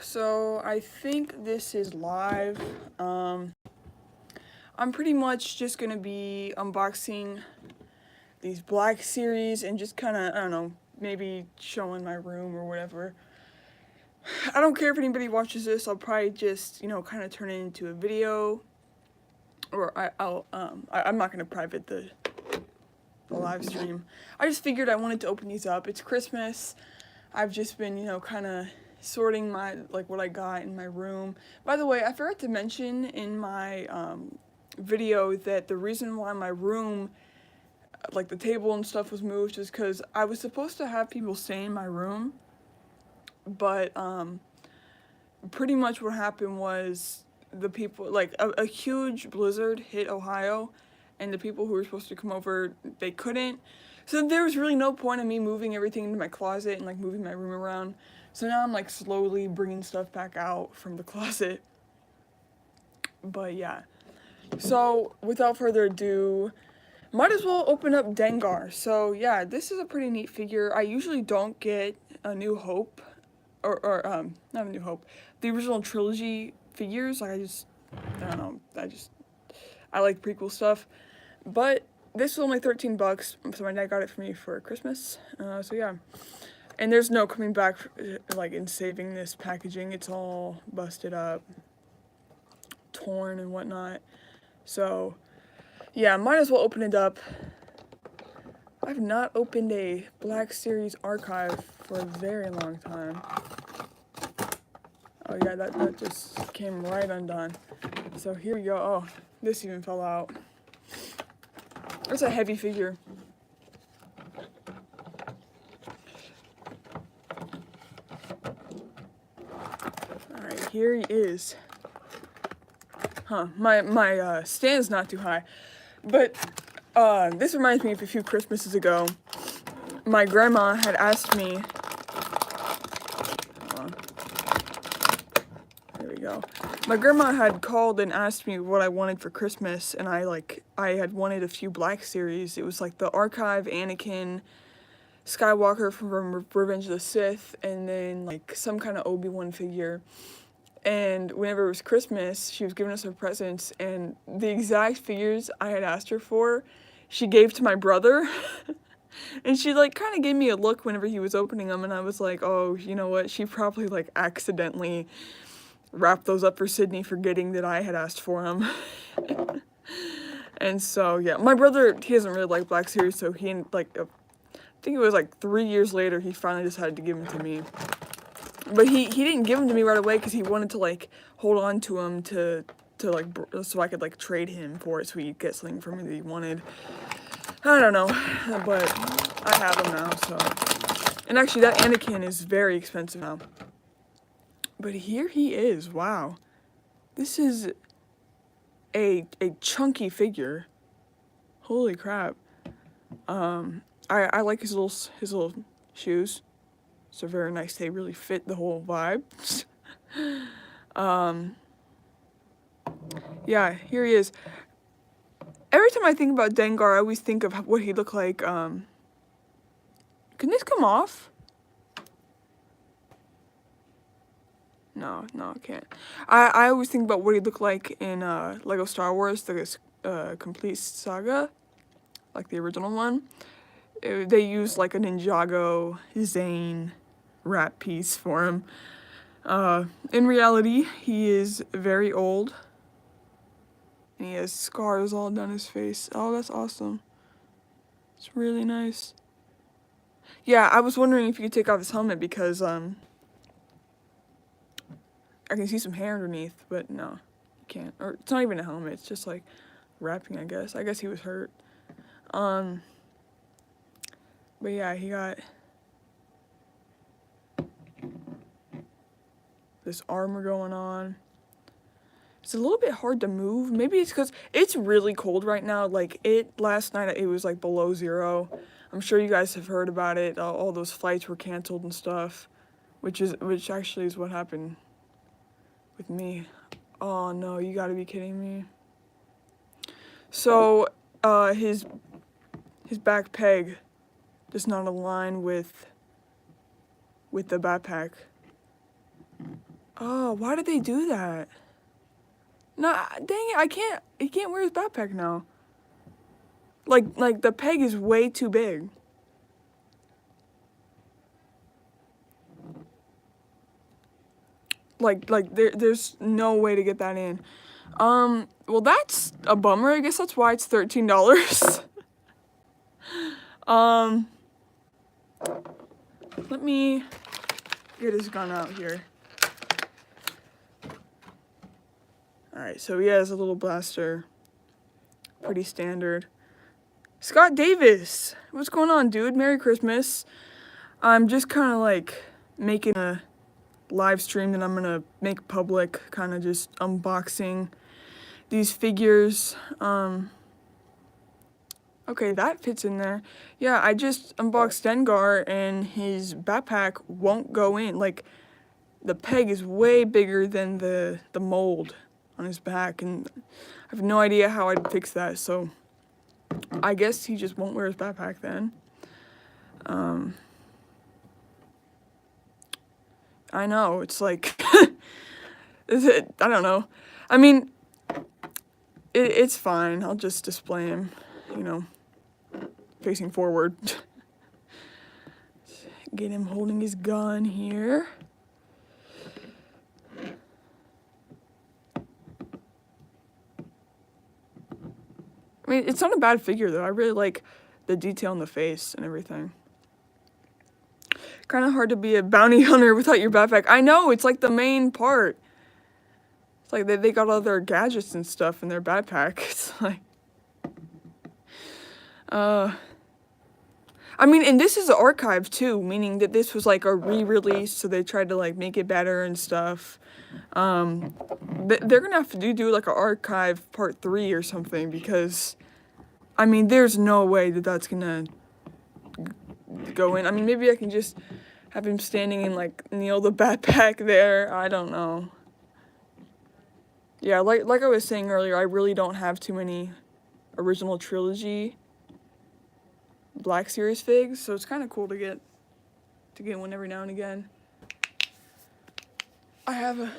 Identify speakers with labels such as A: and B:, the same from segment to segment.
A: So I think this is live. I'm pretty much just gonna be unboxing these Black Series and just kind of, I don't know, maybe showing my room or whatever. I don't care if anybody watches this. I'll probably just, kind of turn it into a video, or I'm not gonna private the live stream. I just figured I wanted to open these up. It's Christmas. I've just been, kind of sorting my, what I got in my room. By the way, I forgot to mention in my video that the reason why my room, the table and stuff was moved is because I was supposed to have people stay in my room, but pretty much what happened was the people, a huge blizzard hit Ohio, and the people who were supposed to come over, they couldn't. So there was really no point in me moving everything into my closet and moving my room around. So now I'm slowly bringing stuff back out from the closet. But yeah. So without further ado, might as well open up Dengar. So yeah, this is a pretty neat figure. I usually don't get A New Hope, or not A New Hope, the original trilogy figures. I don't know, I like prequel stuff. But this was only $13, so my dad got it for me for Christmas. So yeah. And there's no coming back, in saving this packaging. It's all busted up, torn and whatnot. So, yeah, might as well open it up. I've not opened a Black Series archive for a very long time. Oh yeah, that just came right undone. So here we go. Oh, this even fell out. It's a heavy figure. Alright, here he is. My stand's not too high. But this reminds me of a few Christmases ago. My grandma had asked me, there we go. My grandma had called and asked me what I wanted for Christmas, and I had wanted a few Black Series. It was the Archive, Anakin, Skywalker from Revenge of the Sith, and then some kind of Obi-Wan figure. And whenever it was Christmas, she was giving us her presents, and the exact figures I had asked her for, she gave to my brother. And she kind of gave me a look whenever he was opening them, and I was like, oh, you know what, she probably accidentally wrapped those up for Sydney, forgetting that I had asked for them. And so yeah, my brother, he doesn't really like Black Series, so he I think it was 3 years later he finally decided to give them to me. But he didn't give them to me right away because he wanted to hold on to them to so I could trade him for it, so he'd get something from me that he wanted. I don't know, but I have them now. So, and actually that Anakin is very expensive now. But here he is. Wow, this is a chunky figure. Holy crap. I like his little shoes. So very nice. They really fit the whole vibe. Yeah, here he is. Every time I think about Dengar, I always think of what he looked like. Can this come off? No, it can't. I always think about what he looked like in Lego Star Wars, the Complete Saga, the original one. They used a Ninjago Zane wrap piece for him. In reality, he is very old. And he has scars all down his face. Oh, that's awesome. It's really nice. Yeah, I was wondering if you could take off his helmet because, I can see some hair underneath, but no, you can't. Or it's not even a helmet, it's just wrapping, I guess. I guess he was hurt. But yeah, he got this armor going on. It's a little bit hard to move. Maybe it's because it's really cold right now. Last night it was below 0. I'm sure you guys have heard about it. All those flights were canceled and stuff, which actually is what happened with me. Oh no, you gotta be kidding me. So, his back peg does not align with the backpack. Oh, why did they do that? Nah, dang it, he can't wear his backpack now. Like the peg is way too big. There's no way to get that in. Well, that's a bummer. I guess that's why it's $13. Let me get his gun out here. Alright, so he has a little blaster. Pretty standard. Scott Davis! What's going on, dude? Merry Christmas. I'm just kind of like making a live stream that I'm gonna make public, kind of just unboxing these figures. Okay, that fits in there. Yeah, I just unboxed Dengar and his backpack won't go in. Like, the peg is way bigger than the mold on his back, and I have no idea how I'd fix that, so I guess he just won't wear his backpack then. I know, it's like, I don't know. I mean, it's fine. I'll just display him, you know, facing forward. Get him holding his gun here. I mean, it's not a bad figure, though. I really like the detail in the face and everything. Kind of hard to be a bounty hunter without your backpack. I know, it's like the main part. It's like they got all their gadgets and stuff in their backpack. It's like... I mean, and this is an archive, too, meaning that this was, like, a re-release, so they tried to, like, make it better and stuff. They're gonna have to do like, an archive part 3 or something, because, I mean, there's no way that that's gonna go in. I mean, maybe I can just have him standing in, like, Neil the backpack there. I don't know. Yeah, like I was saying earlier, I really don't have too many original trilogy Black Series figs, so it's kind of cool to get one every now and again. I have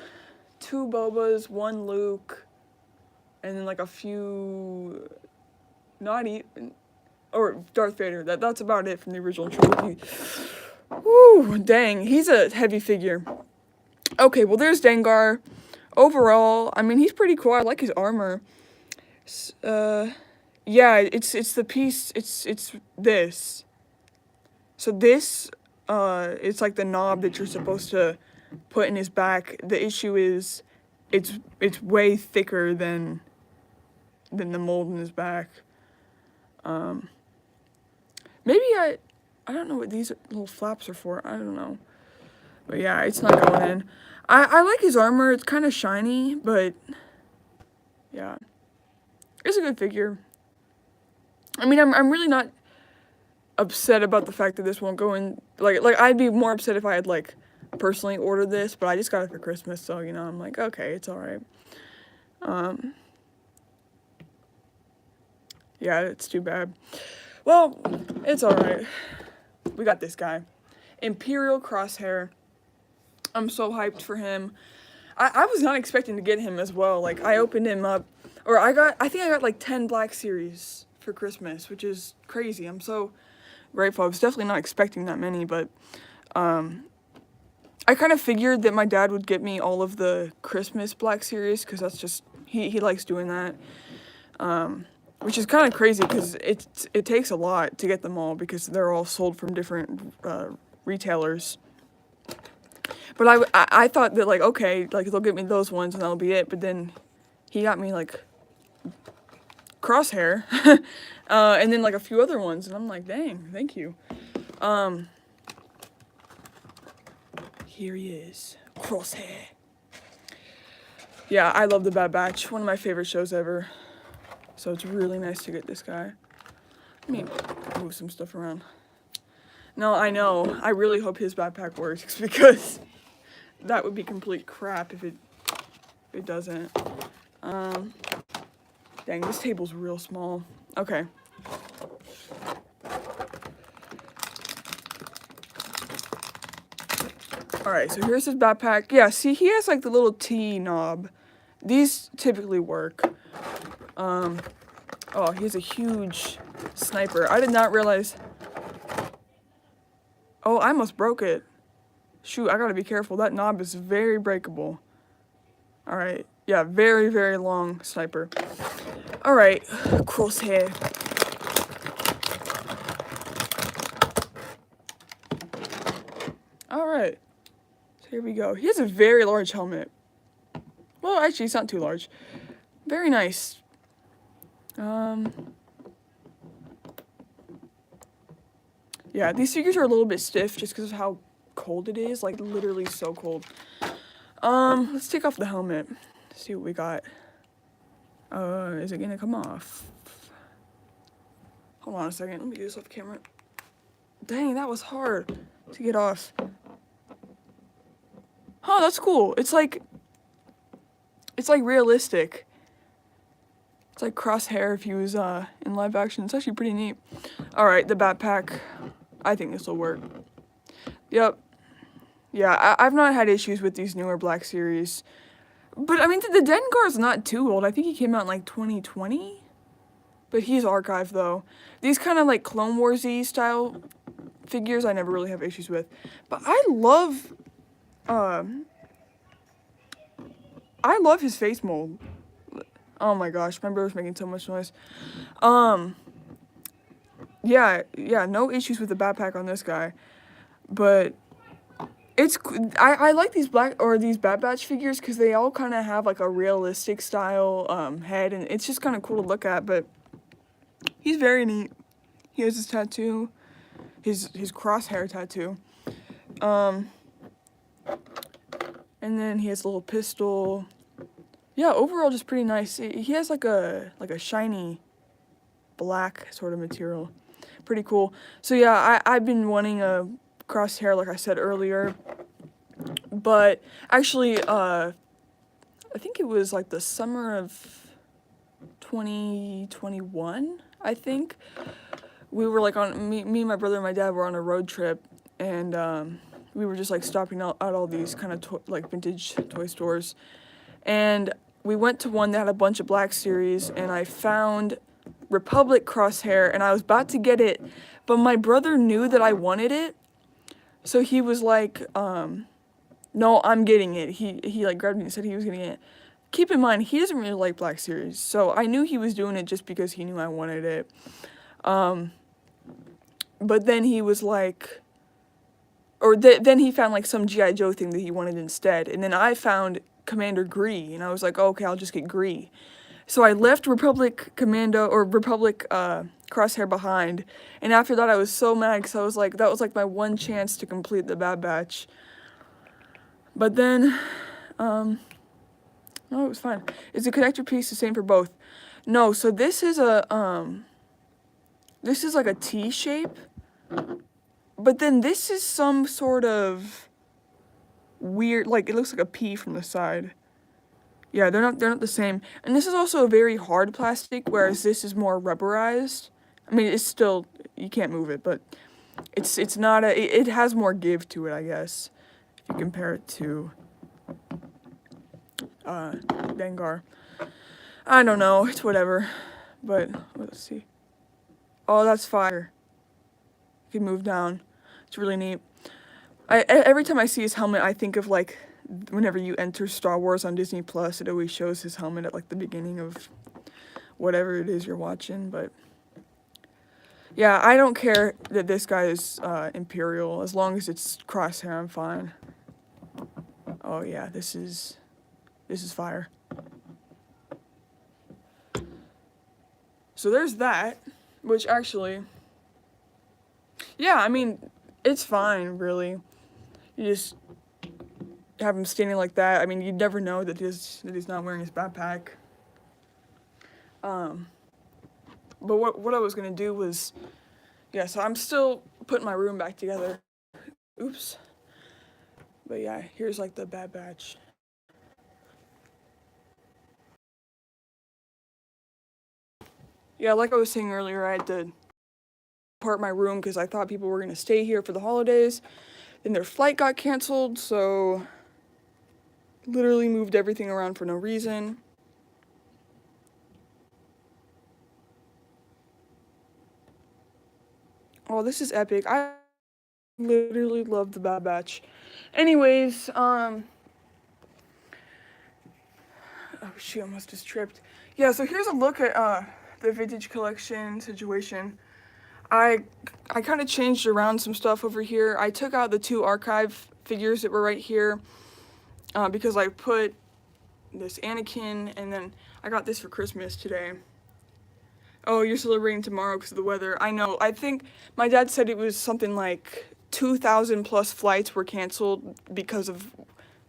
A: 2 Bobas, 1 Luke, and then like a few, not even, or Darth Vader. That's about it from the original trilogy. Woo, dang, he's a heavy figure. Okay, well there's Dengar. Overall, I mean, he's pretty cool. I like his armor. Yeah, it's the piece, it's this. So this, it's like the knob that you're supposed to put in his back. The issue is, it's way thicker than the mold in his back. Maybe I don't know what these little flaps are for. I don't know. But yeah, it's not going in. I like his armor. It's kind of shiny, but yeah, it's a good figure. I mean, I'm really not upset about the fact that this won't go in. Like I'd be more upset if I had like personally ordered this, but I just got it for Christmas, so you know, I'm like, okay, it's all right. Yeah, it's too bad. Well, it's all right. We got this guy, Imperial Crosshair. I'm so hyped for him. I was not expecting to get him as well. Like, I opened him up, or I think I got like 10 Black Series for Christmas, which is crazy. I'm so grateful. I was definitely not expecting that many, but I kind of figured that my dad would get me all of the Christmas Black Series, because that's just, he likes doing that. Which is kind of crazy, because it takes a lot to get them all, because they're all sold from different retailers. But I thought that, like, okay, like, they'll get me those ones and that'll be it. But then he got me, like, Crosshair. And then, like, a few other ones. And I'm like, dang, thank you. Here he is. Crosshair. Yeah, I love The Bad Batch. One of my favorite shows ever. So it's really nice to get this guy. Let me move some stuff around. No, I know. I really hope his backpack works, because that would be complete crap if it doesn't. Dang, this table's real small. Okay. Alright, so here's his backpack. Yeah, see, he has like the little T knob. These typically work. Oh, he has a huge sniper. I did not realize. Oh, I almost broke it. Shoot, I gotta be careful. That knob is very breakable. Alright, yeah, very, very long sniper. Alright, crosshair. Alright, so here we go. He has a very large helmet. Well, actually, it's not too large. Very nice. Yeah, these figures are a little bit stiff just because of how cold it is. Like, literally so cold. Let's take off the helmet. See what we got. Is it gonna come off? Hold on a second. Let me get this off camera. Dang, that was hard to get off. Huh, that's cool. It's like realistic. It's like Crosshair if he was in live action. It's actually pretty neat. Alright, the backpack. I think this will work. Yep. Yeah, I've not had issues with these newer Black Series. But, I mean, the Dengar's not too old. I think he came out in, like, 2020? But he's archived, though. These kind of, like, Clone Wars-y style figures I never really have issues with. But I love his face mold. Oh my gosh, my brother's making so much noise. Yeah, no issues with the backpack on this guy. But it's I like these these Bad Batch figures because they all kind of have like a realistic style head, and it's just kind of cool to look at. But he's very neat. He has his tattoo, his crosshair tattoo, and then he has a little pistol. Yeah, overall just pretty nice. He has like a shiny black sort of material. Pretty cool. So yeah, I've been wanting a crosshair like I said earlier. But actually I think it was like the summer of 2021, I think. We were like on me and my brother and my dad were on a road trip, and we were just like stopping out all these kind of like vintage toy stores. And we went to one that had a bunch of Black Series, and I found Republic Crosshair, and I was about to get it, but my brother knew that I wanted it, so he was like, no, I'm getting it. He like grabbed me and said he was getting it. Keep in mind, he doesn't really like Black Series, so I knew he was doing it just because he knew I wanted it. But then he was like, then he found like some G.I. Joe thing that he wanted instead, and then I found Commander Gree, and I was like, oh, okay, I'll just get Gree. So I left Republic Crosshair behind, and after that I was so mad because I was like, that was like my one chance to complete the Bad Batch. But then, no, it was fine. Is the connector piece the same for both? No, so this is like a T shape, but then this is some sort of weird, like it looks like a P from the side. Yeah, they're not the same. And this is also a very hard plastic, whereas this is more rubberized. I mean, it's still, you can't move it, but it's not it has more give to it, I guess, if you compare it to Dengar. I don't know, it's whatever. But let's see. Oh, that's fire. You can move down. It's really neat. Every time I see his helmet, I think of like whenever you enter Star Wars on Disney Plus, it always shows his helmet at like the beginning of whatever it is you're watching. But yeah, I don't care that this guy is Imperial, as long as it's Crosshair, I'm fine. Oh yeah, this is fire. So there's that, which actually, yeah, I mean, it's fine, really. You just have him standing like that. I mean, you'd never know that he's not wearing his backpack. But what I was gonna do was, yeah, so I'm still putting my room back together. Oops. But yeah, here's like the Bad Batch. Yeah, like I was saying earlier, I had to part my room because I thought people were gonna stay here for the holidays. Then their flight got canceled, so literally moved everything around for no reason. Oh, this is epic. I literally love the Bad Batch. Anyways, oh shoot, I almost just tripped. Yeah, so here's a look at the vintage collection situation. I kind of changed around some stuff over here. I took out the 2 archive figures that were right here because I put this Anakin, and then I got this for Christmas today. Oh, you're celebrating tomorrow because of the weather. I know. I think my dad said it was something like 2,000 plus flights were canceled because of,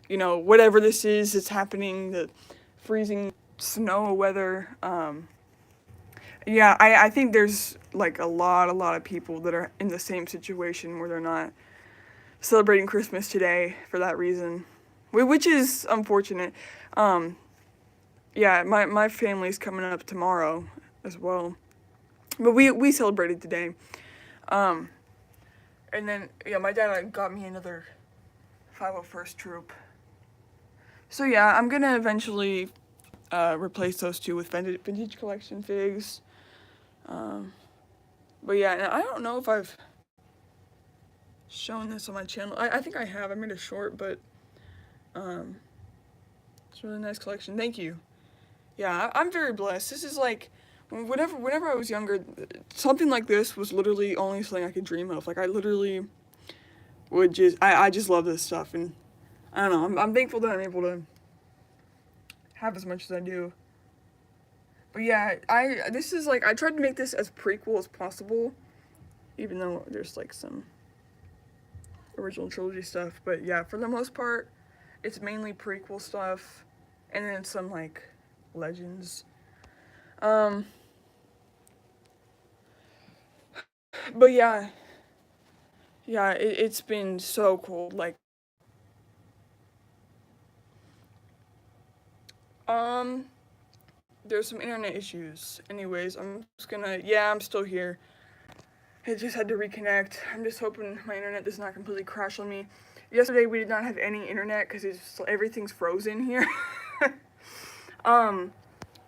A: you know, whatever this is that's happening, the freezing snow weather. Yeah, I think there's like a lot of people that are in the same situation where they're not celebrating Christmas today for that reason, which is unfortunate. Yeah, my family's coming up tomorrow as well, but we celebrated today. And then yeah, my dad got me another 501st Troop. So yeah, I'm gonna eventually replace those 2 with vintage collection figs. But yeah, and I don't know if I've shown this on my channel. I think I have. I made a short, but it's a really nice collection. Thank you. Yeah, I'm very blessed. This is like, whenever I was younger, something like this was literally only something I could dream of. Like, I literally would just, I just love this stuff, and I don't know, I'm thankful that I'm able to have as much as I do. But yeah, this is like, I tried to make this as prequel as possible, even though there's like some original trilogy stuff. But yeah, for the most part, it's mainly prequel stuff, and then some like legends. But yeah, it's been so cool. Like, there's some internet issues. Anyways, I'm still here. I just had to reconnect. I'm just hoping my internet does not completely crash on me. Yesterday we did not have any internet because everything's frozen here.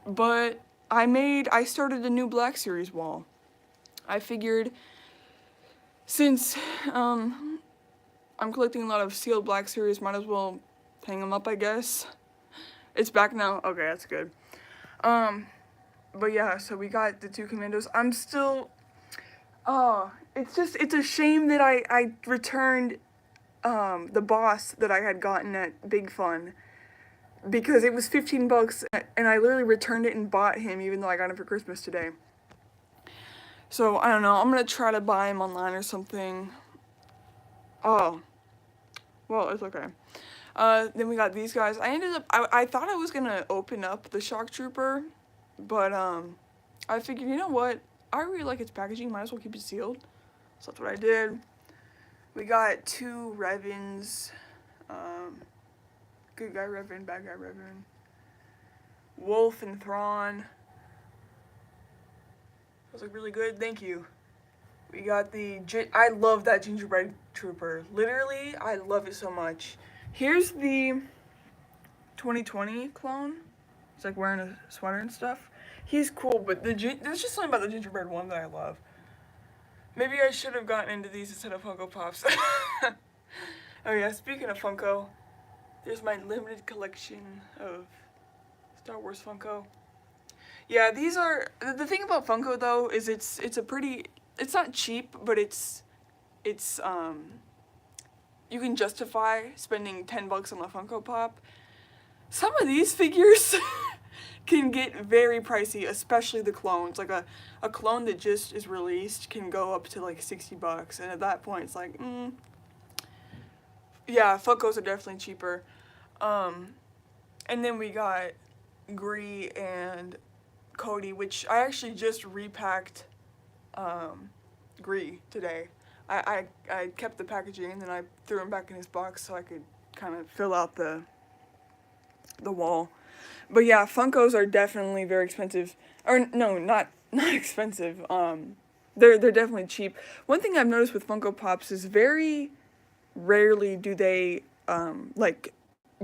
A: But I started a new Black Series wall. I figured since I'm collecting a lot of sealed Black Series, might as well hang them up, I guess. It's back now. Okay, that's good. But yeah, so we got the 2 Commandos. I'm still, it's a shame that I returned the boss that I had gotten at Big Fun, because it was $15 and I literally returned it and bought him even though I got him for Christmas today. So I don't know, I'm gonna try to buy him online or something. Oh, well, it's okay. Then we got these guys. I thought I was gonna open up the Shock Trooper, but I figured, you know what, I really like its packaging, might as well keep it sealed. So that's what I did. We got 2 Revans, good guy Revan, bad guy Revan, Wolf and Thrawn. Those look really good, thank you. We got I love that gingerbread trooper. Literally, I love it so much. Here's the 2020 clone. He's like wearing a sweater and stuff. He's cool, but there's just something about the gingerbread one that I love. Maybe I should have gotten into these instead of Funko Pops. Oh yeah, speaking of Funko, there's my limited collection of Star Wars Funko. Yeah, these are, the thing about Funko though is it's not cheap, but it's you can justify spending $10 on a Funko Pop. Some of these figures can get very pricey, especially the clones. Like a clone that just is released can go up to like $60, and at that point it's like, yeah, Funkos are definitely cheaper. And then we got Gree and Cody, which I actually just repacked Gree today. I kept the packaging and then I threw him back in his box so I could kind of fill out the wall. But yeah, Funkos are definitely very expensive. Or no, not expensive. They're definitely cheap. One thing I've noticed with Funko Pops is very rarely do they like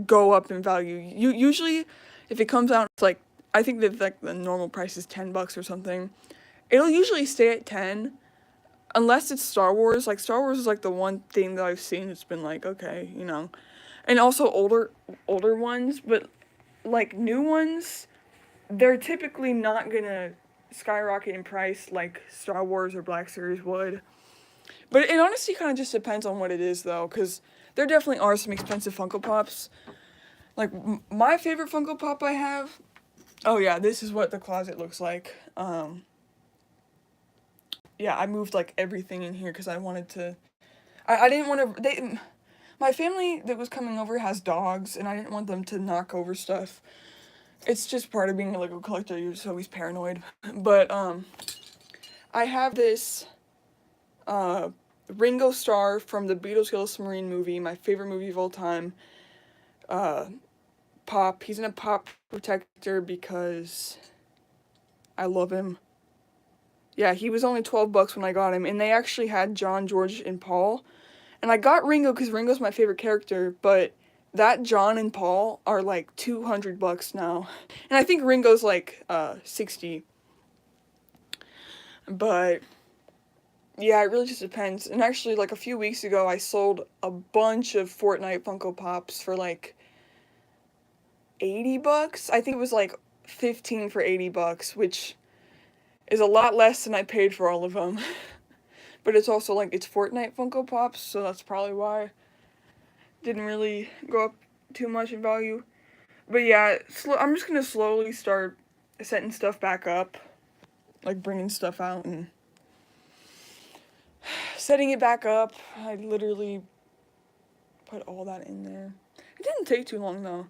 A: go up in value. Usually if it comes out, it's like, I think that like the normal price is $10 or something. It'll usually stay at 10 unless it's Star Wars. Like Star Wars is like the one thing that I've seen that's been like, okay, you know. And also older ones, but like new ones, they're typically not gonna skyrocket in price like Star Wars or Black Series would. But it honestly kind of just depends on what it is, though, because there definitely are some expensive Funko Pops. Like, my favorite Funko Pop I have... Oh, yeah, this is what the closet looks like. Yeah, I moved, like, everything in here because I wanted to... I didn't want to... My family that was coming over has dogs, and I didn't want them to knock over stuff. It's just part of being a Lego collector. You're just always paranoid. But, I have this... Ringo Starr from the Beatles Yellow Submarine movie, my favorite movie of all time. Pop. He's in a pop protector because I love him. Yeah, he was only $12 when I got him, and they actually had John, George, and Paul. And I got Ringo because Ringo's my favorite character, but that John and Paul are like $200 now. And I think Ringo's like 60. But yeah, it really just depends. And actually, like a few weeks ago, I sold a bunch of Fortnite Funko Pops for like $80. I think it was like 15 for $80, which is a lot less than I paid for all of them. But it's also like, it's Fortnite Funko Pops, so that's probably why. Didn't really go up too much in value. But yeah, I'm just gonna slowly start setting stuff back up. Like bringing stuff out and setting it back up. I literally put all that in there. It didn't take too long though.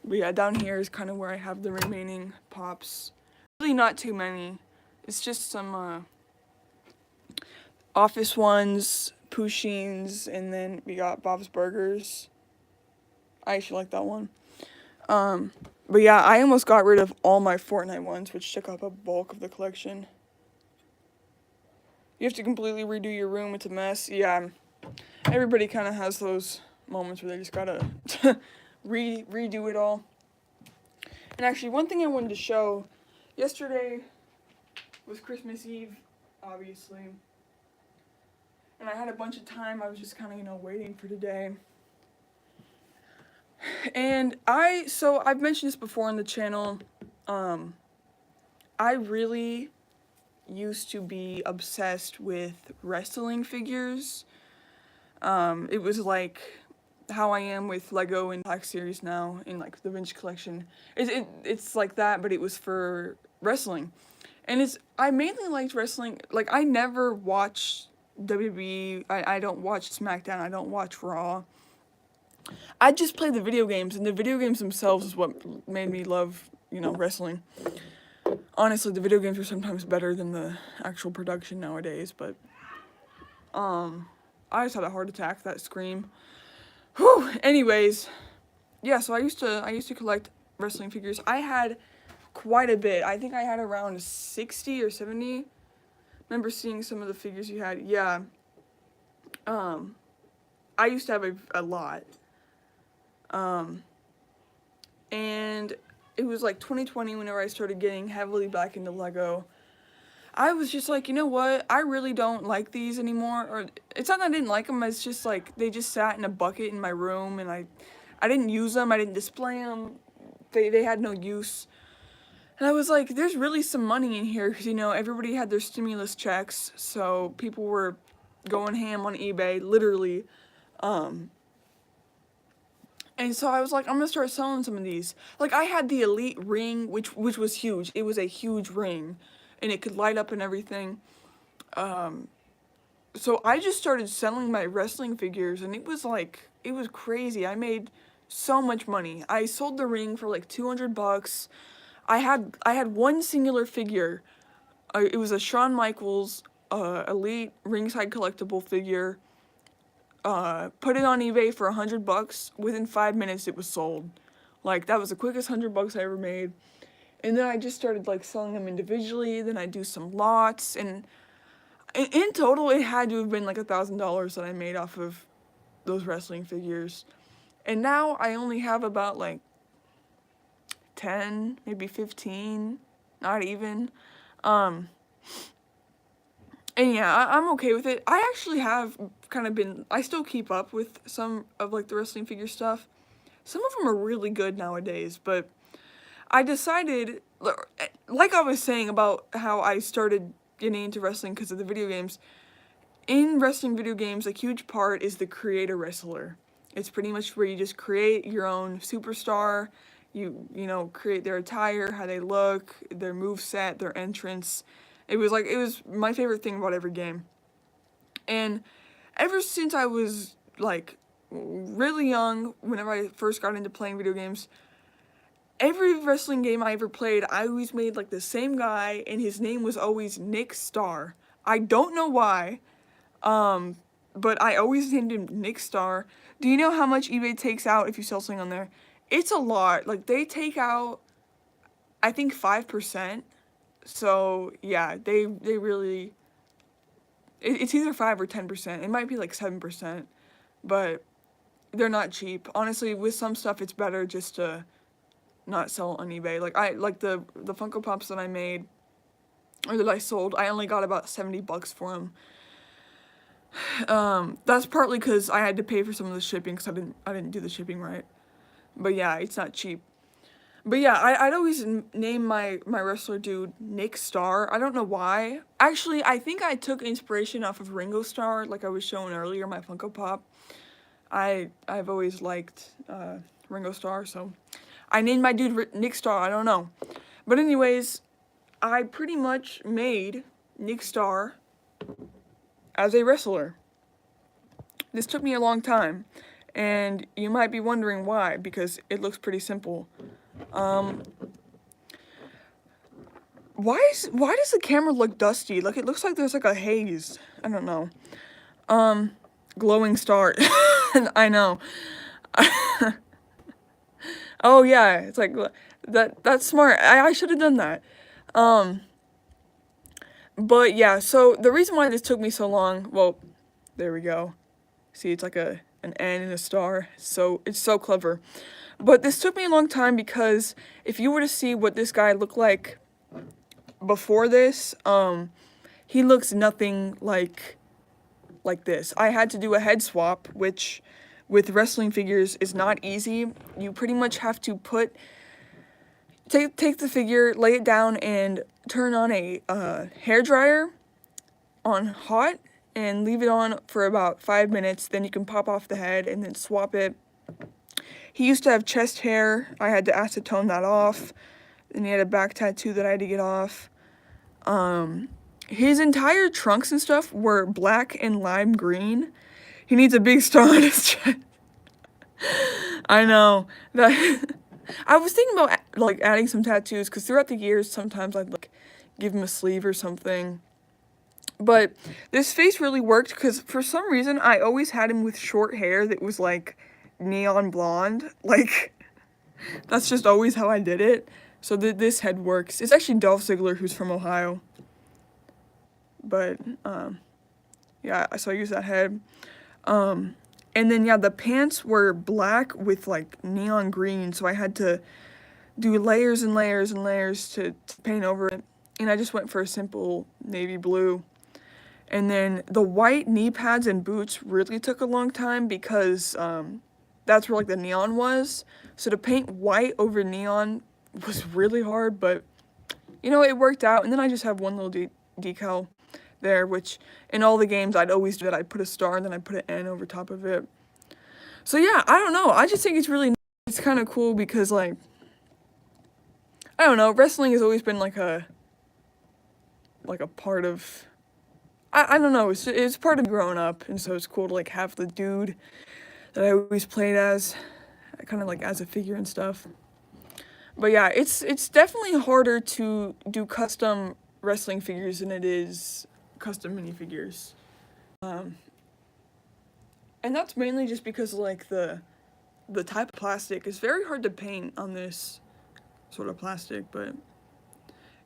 A: But yeah, down here is kind of where I have the remaining pops. Really not too many. It's just some Office ones, Pushins, and then we got Bob's Burgers. I actually like that one. But yeah, I almost got rid of all my Fortnite ones, which took up a bulk of the collection. You have to completely redo your room. It's a mess. Yeah, everybody kind of has those moments where they just gotta redo it all. And actually, one thing I wanted to show, yesterday was Christmas Eve, obviously. And I had a bunch of time. I was just kind of, waiting for today. And I've mentioned this before on the channel. I really used to be obsessed with wrestling figures. It was like how I am with Lego and Black Series now in like the Vintage collection. It's like that, but it was for wrestling. And I mainly liked wrestling. Like I never watched WWE. I don't watch SmackDown. I don't watch Raw. I just play the video games, and the video games themselves is what made me love, wrestling. Honestly, the video games are sometimes better than the actual production nowadays, but, I just had a heart attack, that scream. Whew, anyways, yeah, so I used to collect wrestling figures. I had quite a bit. I think I had around 60 or 70. Remember seeing some of the figures you had? Yeah. I used to have a lot. And it was like 2020 whenever I started getting heavily back into Lego. I was just like, you know what? I really don't like these anymore. Or it's not that I didn't like them. It's just like they just sat in a bucket in my room, and I didn't use them. I didn't display them. They had no use. And I was like, there's really some money in here because everybody had their stimulus checks, so people were going ham on eBay, literally. And so I was like, I'm gonna start selling some of these. Like I had the Elite ring, which was huge. It was a huge ring, and it could light up and everything. So I just started selling my wrestling figures, and it was crazy. I made so much money. I sold the ring for like $200. I had one singular figure. It was a Shawn Michaels Elite ringside collectible figure. Put it on eBay for $100. Within 5 minutes, it was sold. Like that was the quickest $100 I ever made. And then I just started like selling them individually. Then I do some lots, and In total, it had to have been like $1,000 that I made off of those wrestling figures. And now I only have about like 10, maybe 15, not even. And yeah, I'm okay with it. I actually have kind of been, I still keep up with some of like the wrestling figure stuff. Some of them are really good nowadays, but I decided, like I was saying about how I started getting into wrestling because of the video games. In wrestling video games, a huge part is the creator wrestler. It's pretty much where you just create your own superstar. You know, create their attire, how they look, their moveset, their entrance. It was my favorite thing about every game. And ever since I was like really young, whenever I first got into playing video games, every wrestling game I ever played, I always made like the same guy, and his name was always Nick Star. I don't know why, but I always named him Nick Star. Do you know how much eBay takes out if you sell something on there? It's a lot. Like, they take out, I think, 5%. So, yeah, they really, it's either 5 or 10%. It might be like 7%, but they're not cheap. Honestly, with some stuff, it's better just to not sell it on eBay. Like the Funko Pops that I made, or that I sold, I only got about $70 for them. That's partly because I had to pay for some of the shipping because I didn't do the shipping right. But yeah, it's not cheap. But yeah, I'd always name my wrestler dude Nick Star. I don't know why. Actually, I think I took inspiration off of Ringo Starr, like I was showing earlier, my Funko Pop. I've always liked Ringo Starr, so I named my dude Nick Star. I don't know. But anyways, I pretty much made Nick Star as a wrestler. This took me a long time, and you might be wondering why, because it looks pretty simple. Why does the camera look dusty? Like, it looks like there's like a haze. I don't know. Glowing star. I know. Oh yeah, it's like that's smart. I should have done that. But yeah, so the reason why this took me so long, well, there we go. See, it's like an N and a star. So it's so clever. But this took me a long time because if you were to see what this guy looked like before this, he looks nothing like this. I had to do a head swap, which with wrestling figures is not easy. You pretty much have to take the figure, lay it down, and turn on a hairdryer on hot and leave it on for about 5 minutes. Then you can pop off the head and then swap it. He used to have chest hair. I had to acetone that off. And he had a back tattoo that I had to get off. His entire trunks and stuff were black and lime green. He needs a big star on his chest. I know. I was thinking about like adding some tattoos because throughout the years sometimes I'd like give him a sleeve or something. But this face really worked because for some reason I always had him with short hair that was like neon blonde. Like, that's just always how I did it. So this head works. It's actually Dolph Ziggler, who's from Ohio. But, yeah, so I use that head. And then, yeah, the pants were black with, like, neon green, so I had to do layers and layers and layers to paint over it. And I just went for a simple navy blue. And then the white knee pads and boots really took a long time because, that's where, like, the neon was. So to paint white over neon was really hard, but, you know, it worked out. And then I just have one little decal there, which in all the games I'd always do that. I'd put a star and then I'd put an N over top of it. So yeah, I don't know. I just think it's really, it's kind of cool because, like, I don't know, wrestling has always been like a part of, I don't know, it's part of growing up, and so it's cool to like have the dude that I always played as, kind of like as a figure and stuff. But yeah, it's definitely harder to do custom wrestling figures than it is custom minifigures. And that's mainly just because like the type of plastic is very hard to paint on this sort of plastic, but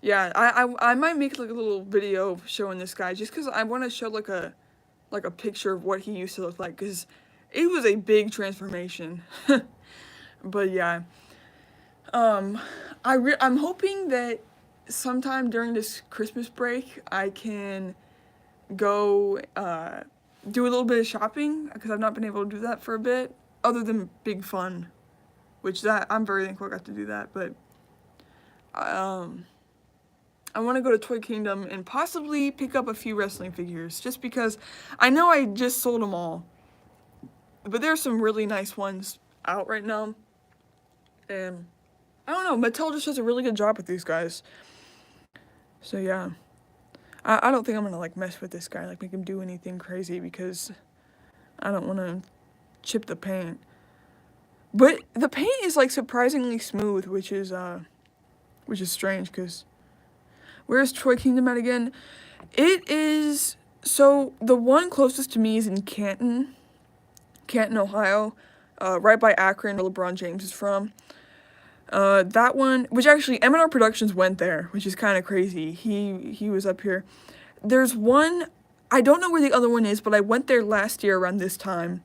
A: Yeah, I might make like a little video showing this guy just because I want to show like a picture of what he used to look like because it was a big transformation. But yeah, I'm hoping that sometime during this Christmas break I can go do a little bit of shopping because I've not been able to do that for a bit, other than Big Fun, which that I'm very thankful I got to do that. But I want to go to Toy Kingdom and possibly pick up a few wrestling figures, just because I know I just sold them all, but there's some really nice ones out right now, and I don't know, Mattel just does a really good job with these guys. So yeah, I don't think I'm gonna like mess with this guy, like make him do anything crazy, because I don't want to chip the paint. But the paint is like surprisingly smooth, which is strange, because where's Toy Kingdom at again? It is, so the one closest to me is in Canton, Ohio, right by Akron, where LeBron James is from. That one, which actually M&R Productions went there, which is kind of crazy. He was up here. There's one, I don't know where the other one is, but I went there last year around this time,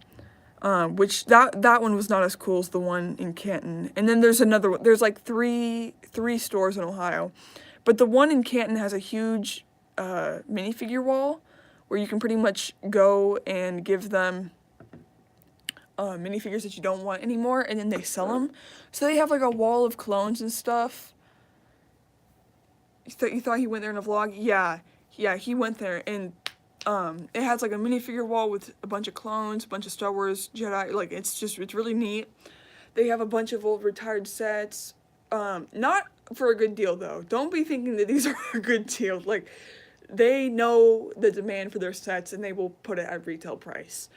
A: which that one was not as cool as the one in Canton. And then there's another one. There's like three stores in Ohio, but the one in Canton has a huge minifigure wall where you can pretty much go and give them minifigures that you don't want anymore, and then they sell them. So they have like a wall of clones and stuff. You thought he went there in a vlog? Yeah, he went there, and it has like a minifigure wall with a bunch of clones, a bunch of Star Wars Jedi. Like it's really neat. They have a bunch of old retired sets. Not for a good deal though. Don't be thinking that these are a good deal. Like they know the demand for their sets and they will put it at retail price.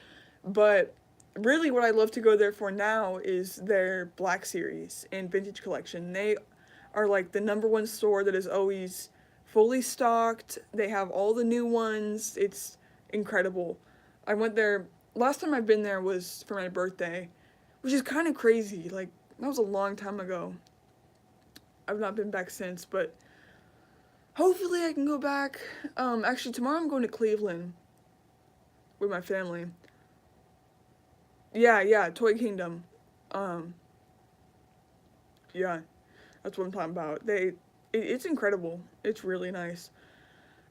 A: But really what I love to go there for now is their Black Series and Vintage Collection. They are like the #1 store that is always fully stocked. They have all the new ones. It's incredible. I went there, last time I've been there was for my birthday, which is kind of crazy. Like, that was a long time ago. I've not been back since, but hopefully I can go back. Actually, tomorrow I'm going to Cleveland with my family. Yeah, Toy Kingdom. Yeah, that's what I'm talking about. It's incredible. It's really nice.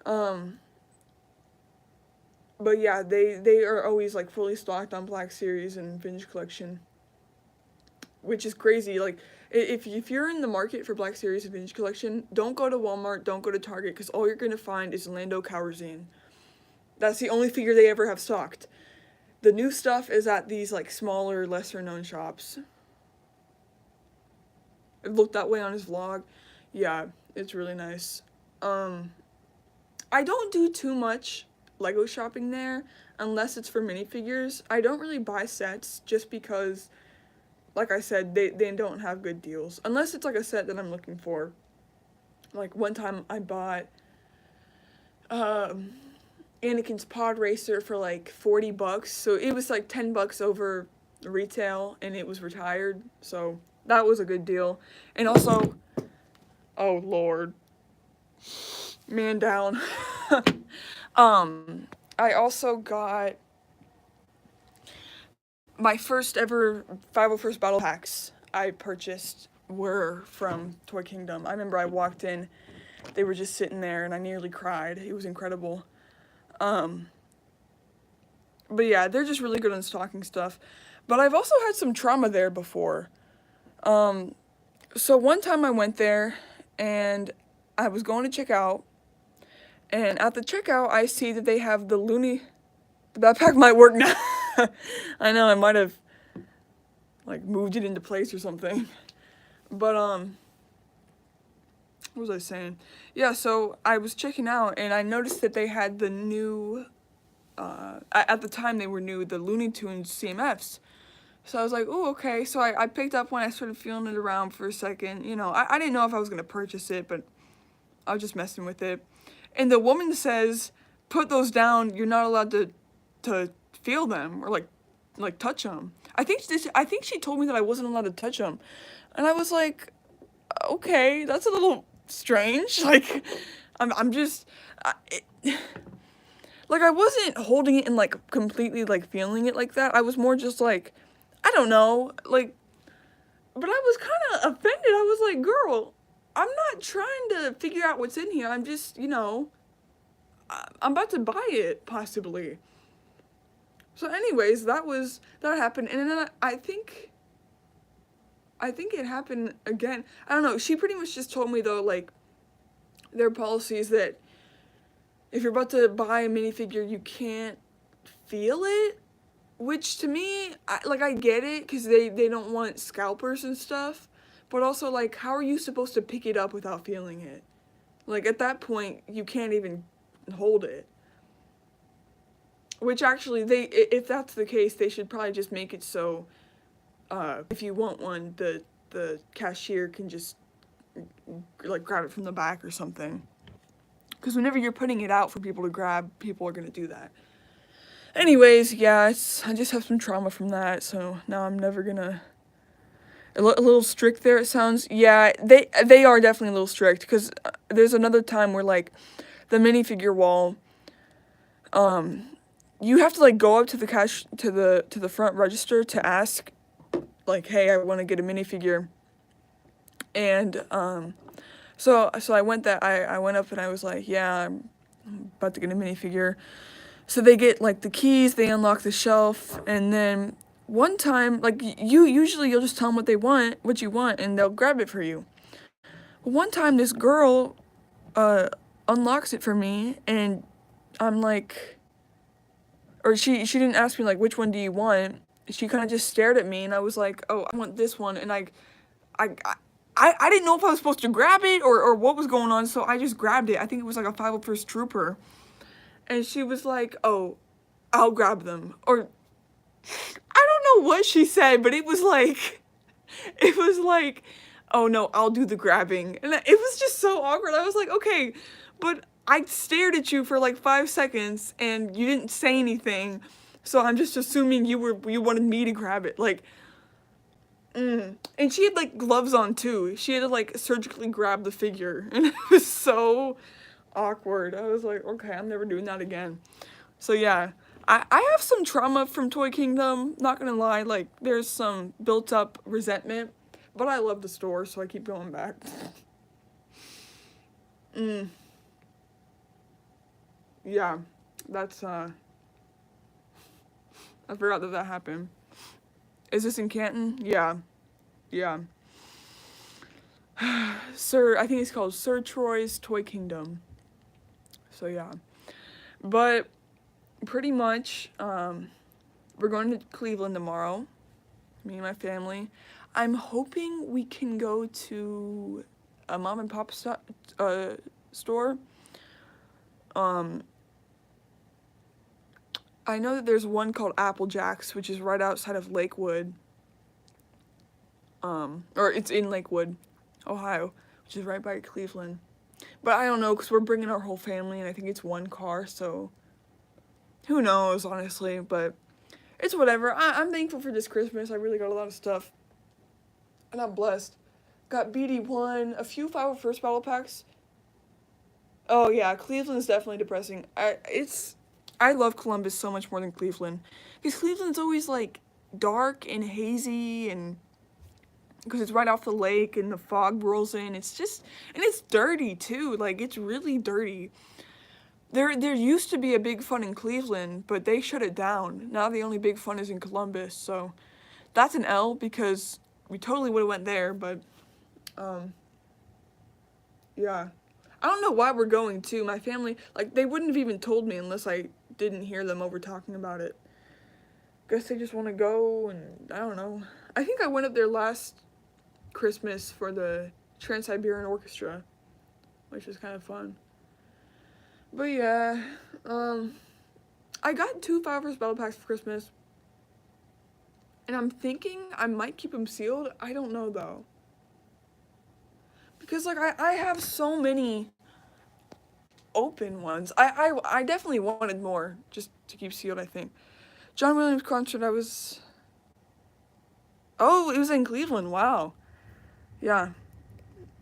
A: But yeah, they are always like fully stocked on Black Series and Vintage Collection, which is crazy. Like, if you're in the market for Black Series and Vintage Collection, don't go to Walmart, don't go to Target, because all you're gonna find is Lando Calrissian. That's the only figure they ever have stocked. The new stuff is at these like smaller, lesser known shops. It looked that way on his vlog. Yeah, it's really nice. I don't do too much Lego shopping there unless it's for minifigures. I don't really buy sets just because, like I said, they don't have good deals. Unless it's like a set that I'm looking for. Like one time I bought Anakin's Pod Racer for like $40, so it was like $10 over retail, and it was retired, so that was a good deal. And also, oh lord, man down. I also got my first ever 501st Battle Packs I purchased were from Toy Kingdom. I remember I walked in, they were just sitting there, and I nearly cried. It was incredible. But yeah, they're just really good on stocking stuff. But I've also had some trauma there before. So one time I went there, and I was going to check out, and at the checkout, I see that they have the backpack might work now. I know, I might have, like, moved it into place or something. But, what was I saying? Yeah, so I was checking out, and I noticed that they had the new, at the time they were new, the Looney Tunes CMFs. So I was like, oh, okay. So I picked up one, I started feeling it around for a second. You know, I didn't know if I was going to purchase it, but I was just messing with it. And the woman says, put those down, you're not allowed to feel them or like touch them. I think she told me that I wasn't allowed to touch them. And I was like, okay, that's a little strange. Like, I'm just, like, I wasn't holding it and, like, completely, like, feeling it like that. I was more just, like, I don't know, like, but I was kind of offended. I was like, girl, I'm not trying to figure out what's in here. I'm just, I'm about to buy it, possibly. So anyways, that happened. And then I think it happened again. I don't know. She pretty much just told me, though, like, their policy is that if you're about to buy a minifigure, you can't feel it. Which, to me, I get it, because they don't want scalpers and stuff. But also, like, how are you supposed to pick it up without feeling it? Like, at that point, you can't even hold it. Which, actually, if that's the case, they should probably just make it so, if you want one, the cashier can just, like, grab it from the back or something. Because whenever you're putting it out for people to grab, people are going to do that. Anyways, yeah, I just have some trauma from that, so now I'm never gonna... A little strict there, it sounds. Yeah, they are definitely a little strict, because there's another time where, like, the minifigure wall, you have to, like, go up to the to the front register to ask, like, hey, I want to get a minifigure. And, so I went up and I was like, yeah, I'm about to get a minifigure. So they get, like, the keys, they unlock the shelf, and then one time, like, you'll just tell them what you want, and they'll grab it for you. But one time, this girl, unlocks it for me, and I'm like, or she didn't ask me, like, which one do you want? She kind of just stared at me, and I was like, oh, I want this one, and I didn't know if I was supposed to grab it, or what was going on, so I just grabbed it. I think it was, like, a 501st Trooper. And she was like, oh, I'll grab them. Or, I don't know what she said, but it was like, oh no, I'll do the grabbing. And it was just so awkward. I was like, okay, but I stared at you for like 5 seconds and you didn't say anything. So I'm just assuming you wanted me to grab it. Like, and she had, like, gloves on too. She had to, like, surgically grab the figure. And it was so awkward. I was like, okay, I'm never doing that again. So yeah, I have some trauma from Toy Kingdom, not gonna lie. Like, there's some built up resentment, but I love the store, so I keep going back. Yeah, that's I forgot that happened. Is this in Canton? Yeah. Sir, I think it's called Sir Troy's Toy Kingdom. So yeah, but pretty much, we're going to Cleveland tomorrow, me and my family. I'm hoping we can go to a mom and pop store. I know that there's one called Applejack's, which is right outside of Lakewood. Or it's in Lakewood, Ohio, which is right by Cleveland. But I don't know, because we're bringing our whole family, and I think it's one car, so who knows, honestly, but it's whatever. I'm thankful for this Christmas. I really got a lot of stuff, and I'm blessed. Got BD1, a few 501st battle packs. Oh yeah, Cleveland's definitely depressing. I love Columbus so much more than Cleveland, because Cleveland's always, like, dark and hazy, and because it's right off the lake and the fog rolls in. It's just, and it's dirty too. Like, it's really dirty. There used to be a Big Fun in Cleveland, but they shut it down. Now the only Big Fun is in Columbus, so that's an L, because we totally would have went there, but, yeah. I don't know why we're going, too. My family, like, they wouldn't have even told me unless I didn't hear them over talking about it. Guess they just want to go, and I don't know. I think I went up there last Christmas for the Trans-Siberian Orchestra, which was kind of fun. But yeah, I got 2 501st battle packs for Christmas, and I'm thinking I might keep them sealed. I don't know, though. Because, like, I have so many open ones. I definitely wanted more, just to keep sealed, I think. John Williams concert, oh, it was in Cleveland, wow. Yeah.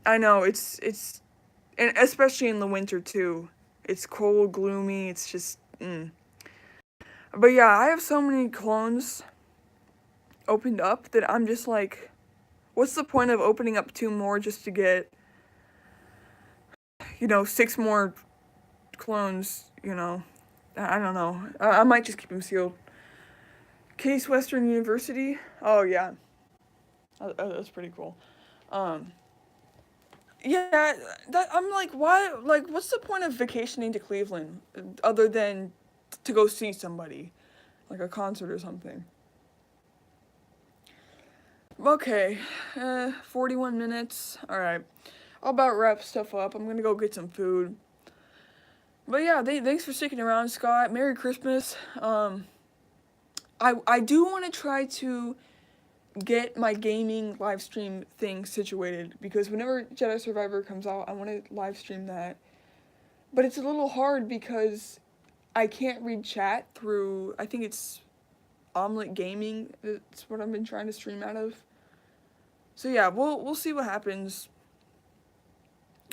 A: I know, it's And especially in the winter too. It's cold, gloomy, it's just, But yeah, I have so many clones opened up that I'm just like, what's the point of opening up 2 more just to get, 6 more clones, I don't know. I might just keep them sealed. Case Western University? Oh, yeah. That's pretty cool. Yeah, I'm like, why, like, what's the point of vacationing to Cleveland other than to go see somebody, like a concert or something? Okay, 41 minutes. Alright, I'll about wrap stuff up. I'm gonna go get some food. But yeah, thanks for sticking around, Scott. Merry Christmas. I do want to try to get my gaming live stream thing situated, because whenever Jedi Survivor comes out, I want to live stream that. But it's a little hard because I can't read chat through, I think it's Omelet Gaming. That's what I've been trying to stream out of. So yeah, we'll see what happens.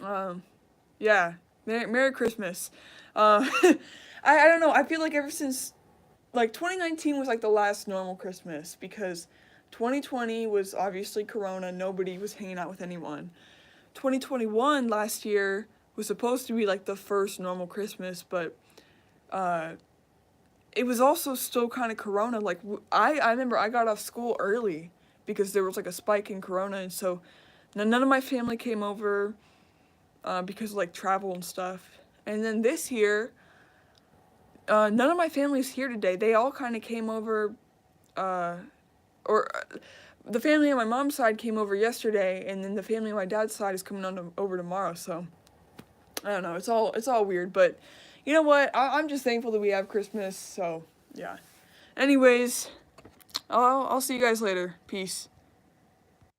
A: Yeah, Merry Christmas. I don't know. I feel like ever since, like, 2019 was like the last normal Christmas, because 2020 was obviously Corona. Nobody was hanging out with anyone. 2021 last year was supposed to be like the first normal Christmas, but it was also still kind of Corona. Like, I remember I got off school early because there was like a spike in Corona, and so none of my family came over because of like travel and stuff. And then this year, none of my family's here today. They all kind of came over, the family on my mom's side came over yesterday, and then the family on my dad's side is coming over tomorrow. So I don't know. It's all weird, but you know what? I'm just thankful that we have Christmas. So yeah. Anyways, I'll see you guys later. Peace.